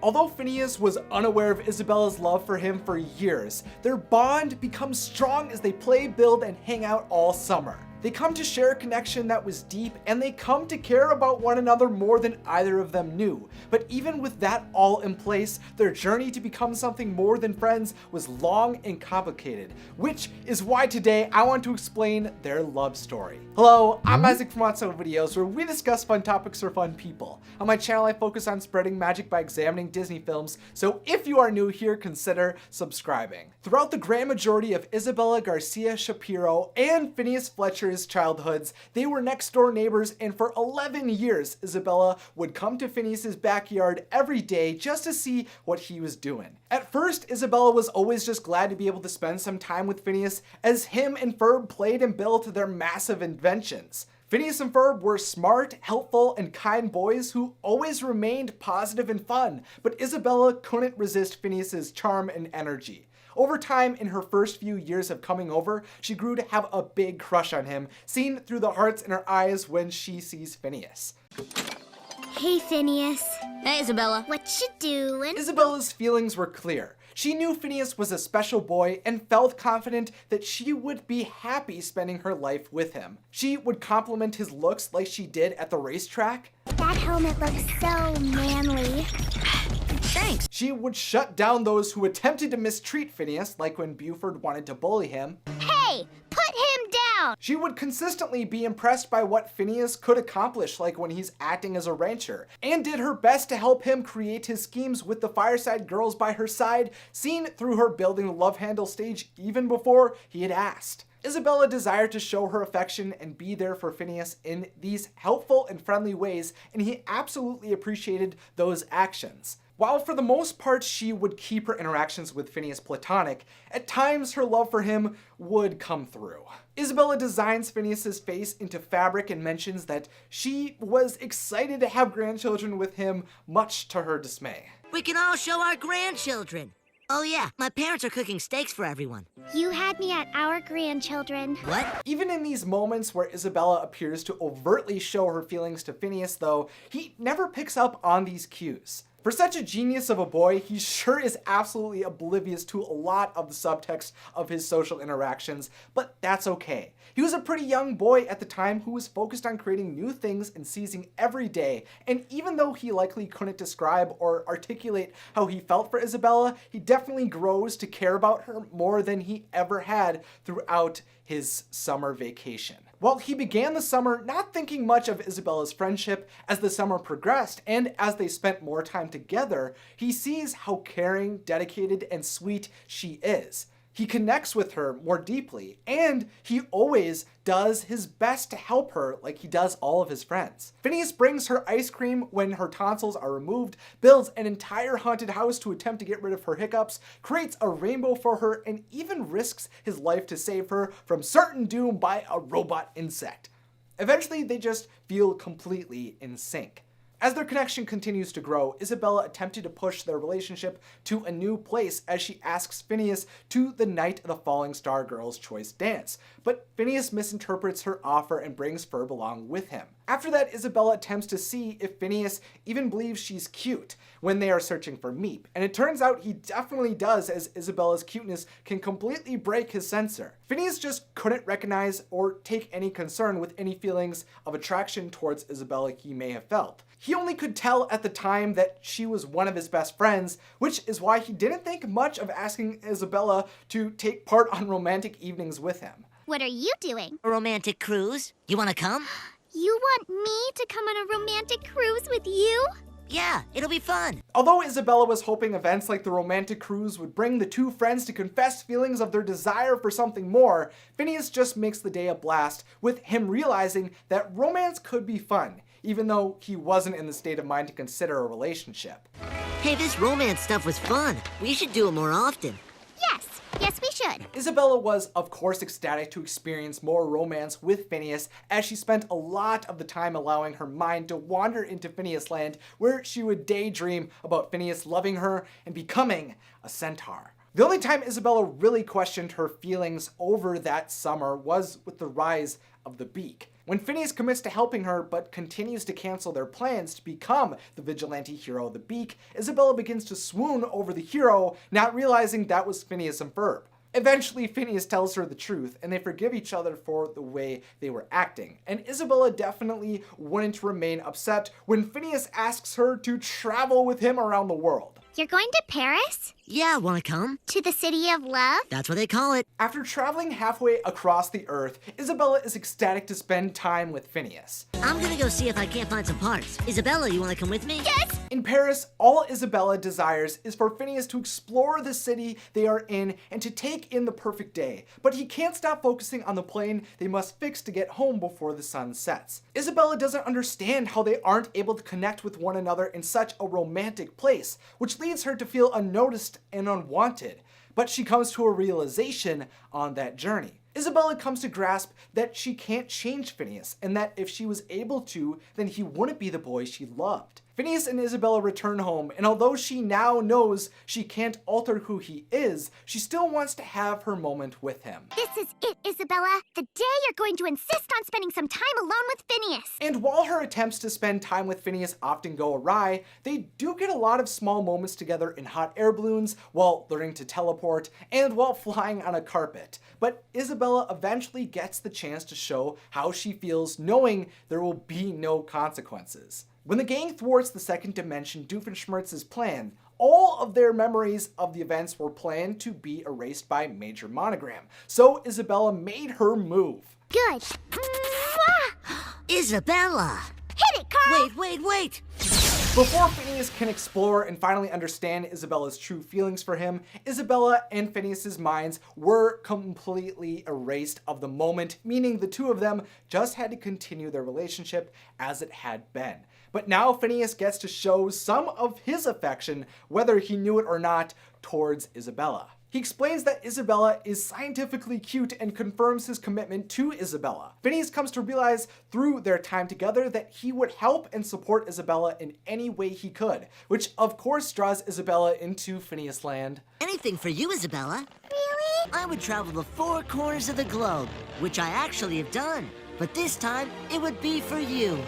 Although Phineas was unaware of Isabella's love for him for years, their bond becomes strong as they play, build, and hang out all summer. They come to share a connection that was deep, and they come to care about one another more than either of them knew. But even with that all in place, their journey to become something more than friends was long and complicated, which is why today I want to explain their love story. Hello, I'm Isaac from Watso Videos, where we discuss fun topics for fun people. On my channel, I focus on spreading magic by examining Disney films, so if you are new here, consider subscribing. Throughout the grand majority of Isabella Garcia Shapiro and Phineas Fletcher's childhoods, they were next door neighbors, and for 11 years, Isabella would come to Phineas's backyard every day just to see what he was doing. At first, Isabella was always just glad to be able to spend some time with Phineas as him and Ferb played and built their massive inventions. Phineas and Ferb were smart, helpful, and kind boys who always remained positive and fun, but Isabella couldn't resist Phineas's charm and energy. Over time, in her first few years of coming over, she grew to have a big crush on him, seen through the hearts in her eyes when she sees Phineas. Hey, Phineas. Hey, Isabella. What you doing? Isabella's feelings were clear. She knew Phineas was a special boy and felt confident that she would be happy spending her life with him. She would compliment his looks like she did at the racetrack. That helmet looks so manly. Thanks. She would shut down those who attempted to mistreat Phineas, like when Buford wanted to bully him. Hey, put him down! She would consistently be impressed by what Phineas could accomplish, like when he's acting as a rancher, and did her best to help him create his schemes with the Fireside Girls by her side, seen through her building the love handle stage even before he had asked. Isabella desired to show her affection and be there for Phineas in these helpful and friendly ways, and he absolutely appreciated those actions. While for the most part she would keep her interactions with Phineas platonic, at times her love for him would come through. Isabella designs Phineas's face into fabric and mentions that she was excited to have grandchildren with him, much to her dismay. We can all show our grandchildren. Oh yeah, my parents are cooking steaks for everyone. You had me at our grandchildren. What? Even in these moments where Isabella appears to overtly show her feelings to Phineas, though, he never picks up on these cues. For such a genius of a boy, he sure is absolutely oblivious to a lot of the subtext of his social interactions, but that's okay. He was a pretty young boy at the time who was focused on creating new things and seizing every day, and even though he likely couldn't describe or articulate how he felt for Isabella, he definitely grows to care about her more than he ever had throughout his summer vacation. While he began the summer not thinking much of Isabella's friendship, as the summer progressed and as they spent more time together, he sees how caring, dedicated, and sweet she is. He connects with her more deeply, and he always does his best to help her like he does all of his friends. Phineas brings her ice cream when her tonsils are removed, builds an entire haunted house to attempt to get rid of her hiccups, creates a rainbow for her, and even risks his life to save her from certain doom by a robot insect. Eventually, they just feel completely in sync. As their connection continues to grow, Isabella attempted to push their relationship to a new place as she asks Phineas to the night of the Falling Star Girls' Choice Dance, but Phineas misinterprets her offer and brings Ferb along with him. After that, Isabella attempts to see if Phineas even believes she's cute when they are searching for Meep, and it turns out he definitely does, as Isabella's cuteness can completely break his sensor. Phineas just couldn't recognize or take any concern with any feelings of attraction towards Isabella he may have felt. He only could tell at the time that she was one of his best friends, which is why he didn't think much of asking Isabella to take part on romantic evenings with him. What are you doing? A romantic cruise? You wanna come? You want me to come on a romantic cruise with you? Yeah, it'll be fun. Although Isabella was hoping events like the romantic cruise would bring the two friends to confess feelings of their desire for something more, Phineas just makes the day a blast, with him realizing that romance could be fun, even though he wasn't in the state of mind to consider a relationship. Hey, this romance stuff was fun. We should do it more often. Yes, we should. Isabella was, of course, ecstatic to experience more romance with Phineas, as she spent a lot of the time allowing her mind to wander into Phineas Land, where she would daydream about Phineas loving her and becoming a centaur. The only time Isabella really questioned her feelings over that summer was with the rise of the Beak. When Phineas commits to helping her but continues to cancel their plans to become the vigilante hero the Beak, Isabella begins to swoon over the hero, not realizing that was Phineas and Ferb. Eventually, Phineas tells her the truth, and they forgive each other for the way they were acting. And Isabella definitely wouldn't remain upset when Phineas asks her to travel with him around the world. You're going to Paris? Yeah, wanna come? To the City of Love? That's what they call it. After traveling halfway across the Earth, Isabella is ecstatic to spend time with Phineas. I'm gonna go see if I can't find some parts. Isabella, you wanna come with me? Yes! In Paris, all Isabella desires is for Phineas to explore the city they are in and to take in the perfect day. But he can't stop focusing on the plane they must fix to get home before the sun sets. Isabella doesn't understand how they aren't able to connect with one another in such a romantic place, which leads her to feel unnoticed and unwanted. But she comes to a realization on that journey. Isabella comes to grasp that she can't change Phineas, and that if she was able to, then he wouldn't be the boy she loved. Phineas and Isabella return home, and although she now knows she can't alter who he is, she still wants to have her moment with him. This is it, Isabella. The day you're going to insist on spending some time alone with Phineas. And while her attempts to spend time with Phineas often go awry, they do get a lot of small moments together in hot air balloons, while learning to teleport, and while flying on a carpet. But Isabella eventually gets the chance to show how she feels knowing there will be no consequences. When the gang thwarts the second dimension Doofenshmirtz's plan, all of their memories of the events were planned to be erased by Major Monogram. So Isabella made her move. Good. Isabella! Hit it, Carl! Wait! Before Phineas can explore and finally understand Isabella's true feelings for him, Isabella and Phineas's minds were completely erased of the moment, meaning the two of them just had to continue their relationship as it had been. But now Phineas gets to show some of his affection, whether he knew it or not, towards Isabella. He explains that Isabella is scientifically cute and confirms his commitment to Isabella. Phineas comes to realize through their time together that he would help and support Isabella in any way he could, which of course draws Isabella into Phineas Land. Anything for you, Isabella. Really? I would travel the 4 corners of the globe, which I actually have done. But this time, it would be for you.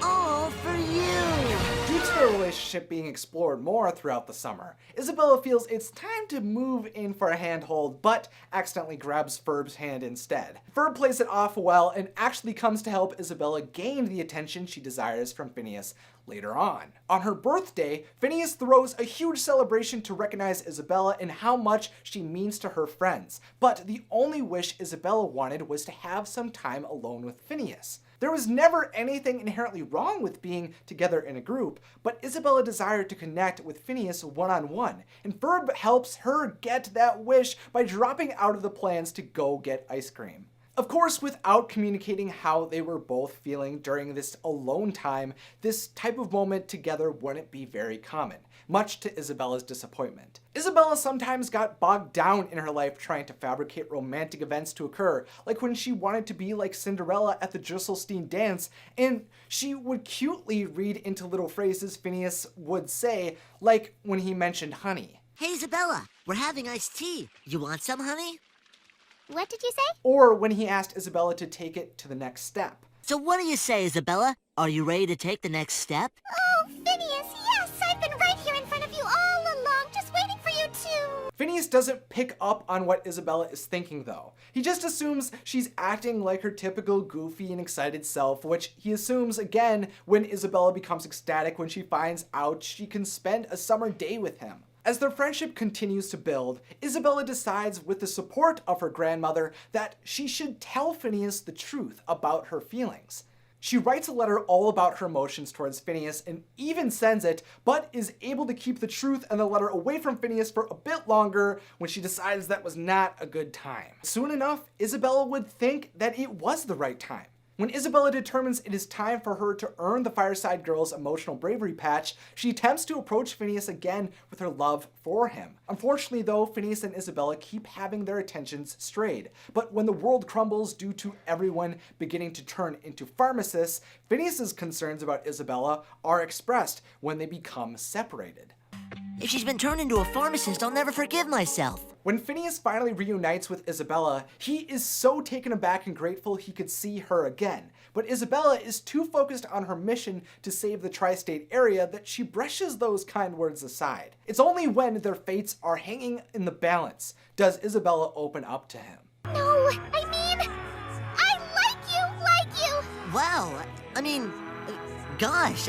All for you! Due to their relationship being explored more throughout the summer, Isabella feels it's time to move in for a handhold, but accidentally grabs Ferb's hand instead. Ferb plays it off well and actually comes to help Isabella gain the attention she desires from Phineas later on. On her birthday, Phineas throws a huge celebration to recognize Isabella and how much she means to her friends, but the only wish Isabella wanted was to have some time alone with Phineas. There was never anything inherently wrong with being together in a group, but Isabella desired to connect with Phineas one-on-one, and Ferb helps her get that wish by dropping out of the plans to go get ice cream. Of course, without communicating how they were both feeling during this alone time, this type of moment together wouldn't be very common, much to Isabella's disappointment. Isabella sometimes got bogged down in her life trying to fabricate romantic events to occur, like when she wanted to be like Cinderella at the Drisselstein dance, and she would cutely read into little phrases Phineas would say, like when he mentioned honey. Hey, Isabella, we're having iced tea. You want some, honey? What did you say? Or when he asked Isabella to take it to the next step. So what do you say, Isabella? Are you ready to take the next step? Oh, Phineas, yes! I've been right here in front of you all along, just waiting for you too! Phineas doesn't pick up on what Isabella is thinking though. He just assumes she's acting like her typical goofy and excited self, which he assumes again when Isabella becomes ecstatic when she finds out she can spend a summer day with him. As their friendship continues to build, Isabella decides, with the support of her grandmother, that she should tell Phineas the truth about her feelings. She writes a letter all about her emotions towards Phineas and even sends it, but is able to keep the truth and the letter away from Phineas for a bit longer when she decides that was not a good time. Soon enough, Isabella would think that it was the right time. When Isabella determines it is time for her to earn the Fireside Girls emotional bravery patch, she attempts to approach Phineas again with her love for him. Unfortunately though, Phineas and Isabella keep having their attentions strayed. But when the world crumbles due to everyone beginning to turn into pharmacists, Phineas's concerns about Isabella are expressed when they become separated. If she's been turned into a pharmacist, I'll never forgive myself. When Phineas finally reunites with Isabella, he is so taken aback and grateful he could see her again. But Isabella is too focused on her mission to save the tri-state area that she brushes those kind words aside. It's only when their fates are hanging in the balance does Isabella open up to him. No, I mean, I like you. Wow, I mean, gosh,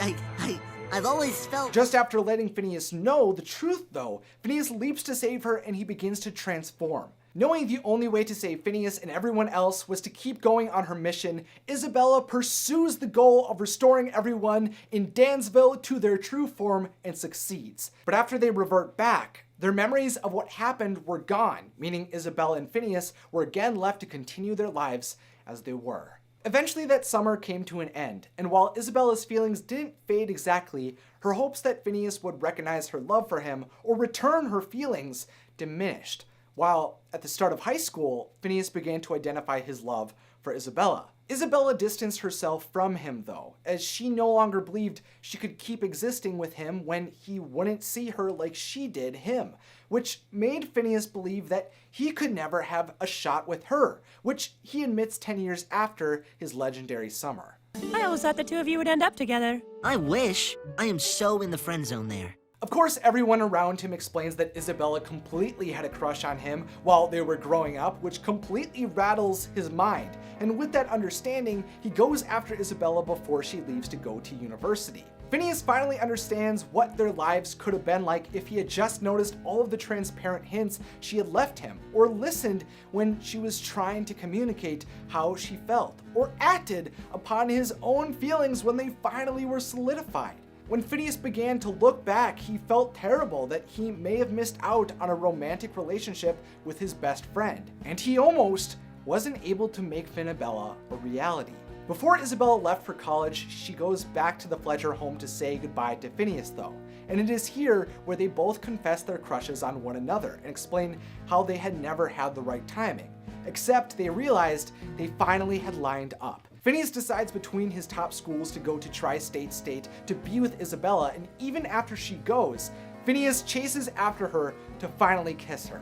I've always felt... Just after letting Phineas know the truth though, Phineas leaps to save her and he begins to transform. Knowing the only way to save Phineas and everyone else was to keep going on her mission, Isabella pursues the goal of restoring everyone in Dansville to their true form and succeeds. But after they revert back, their memories of what happened were gone, meaning Isabella and Phineas were again left to continue their lives as they were. Eventually that summer came to an end, and while Isabella's feelings didn't fade exactly, her hopes that Phineas would recognize her love for him or return her feelings diminished. While at the start of high school, Phineas began to identify his love for Isabella. Isabella distanced herself from him though, as she no longer believed she could keep existing with him when he wouldn't see her like she did him, which made Phineas believe that he could never have a shot with her, which he admits 10 years after his legendary summer. I always thought the two of you would end up together. I wish. I am so in the friend zone there. Of course, everyone around him explains that Isabella completely had a crush on him while they were growing up, which completely rattles his mind. And with that understanding, he goes after Isabella before she leaves to go to university. Phineas finally understands what their lives could have been like if he had just noticed all of the transparent hints she had left him, or listened when she was trying to communicate how she felt, or acted upon his own feelings when they finally were solidified. When Phineas began to look back, he felt terrible that he may have missed out on a romantic relationship with his best friend, and he almost wasn't able to make Finnabella a reality. Before Isabella left for college, she goes back to the Fletcher home to say goodbye to Phineas though, and it is here where they both confess their crushes on one another and explain how they had never had the right timing, except they realized they finally had lined up. Phineas decides between his top schools to go to Tri-State State to be with Isabella, and even after she goes, Phineas chases after her to finally kiss her.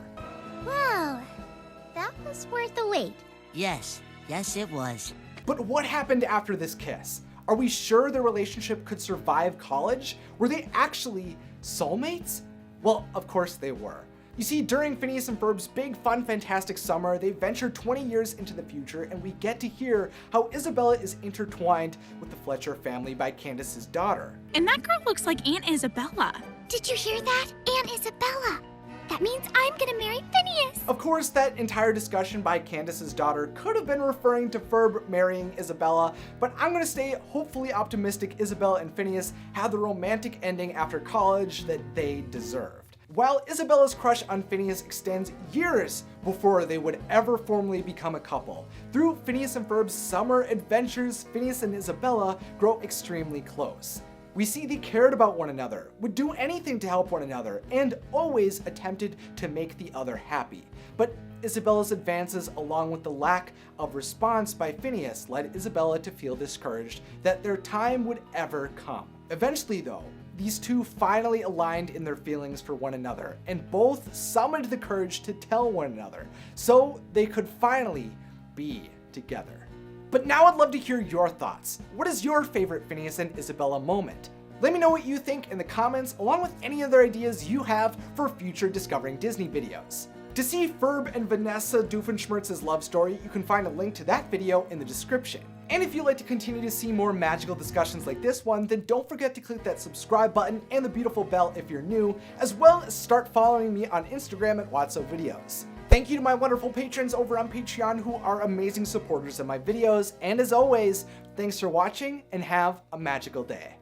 Well, that was worth the wait. Yes, it was. But what happened after this kiss? Are we sure their relationship could survive college? Were they actually soulmates? Well, of course they were. You see, during Phineas and Ferb's big, fun, fantastic summer, they venture 20 years into the future, and we get to hear how Isabella is intertwined with the Fletcher family by Candace's daughter. And that girl looks like Aunt Isabella. Did you hear that? Aunt Isabella. That means I'm gonna marry Phineas. Of course, that entire discussion by Candace's daughter could have been referring to Ferb marrying Isabella, but I'm gonna stay hopefully optimistic Isabella and Phineas had the romantic ending after college that they deserved. While Isabella's crush on Phineas extends years before they would ever formally become a couple, through Phineas and Ferb's summer adventures, Phineas and Isabella grow extremely close. We see they cared about one another, would do anything to help one another, and always attempted to make the other happy. But Isabella's advances, along with the lack of response by Phineas, led Isabella to feel discouraged that their time would ever come. Eventually though, these two finally aligned in their feelings for one another, and both summoned the courage to tell one another, so they could finally be together. But now I'd love to hear your thoughts. What is your favorite Phineas and Isabella moment? Let me know what you think in the comments, along with any other ideas you have for future Discovering Disney videos. To see Ferb and Vanessa Doofenshmirtz's love story, you can find a link to that video in the description. And if you'd like to continue to see more magical discussions like this one, then don't forget to click that subscribe button and the beautiful bell if you're new, as well as start following me on Instagram at WatsoVideos. Thank you to my wonderful patrons over on Patreon who are amazing supporters of my videos, and as always, thanks for watching and have a magical day.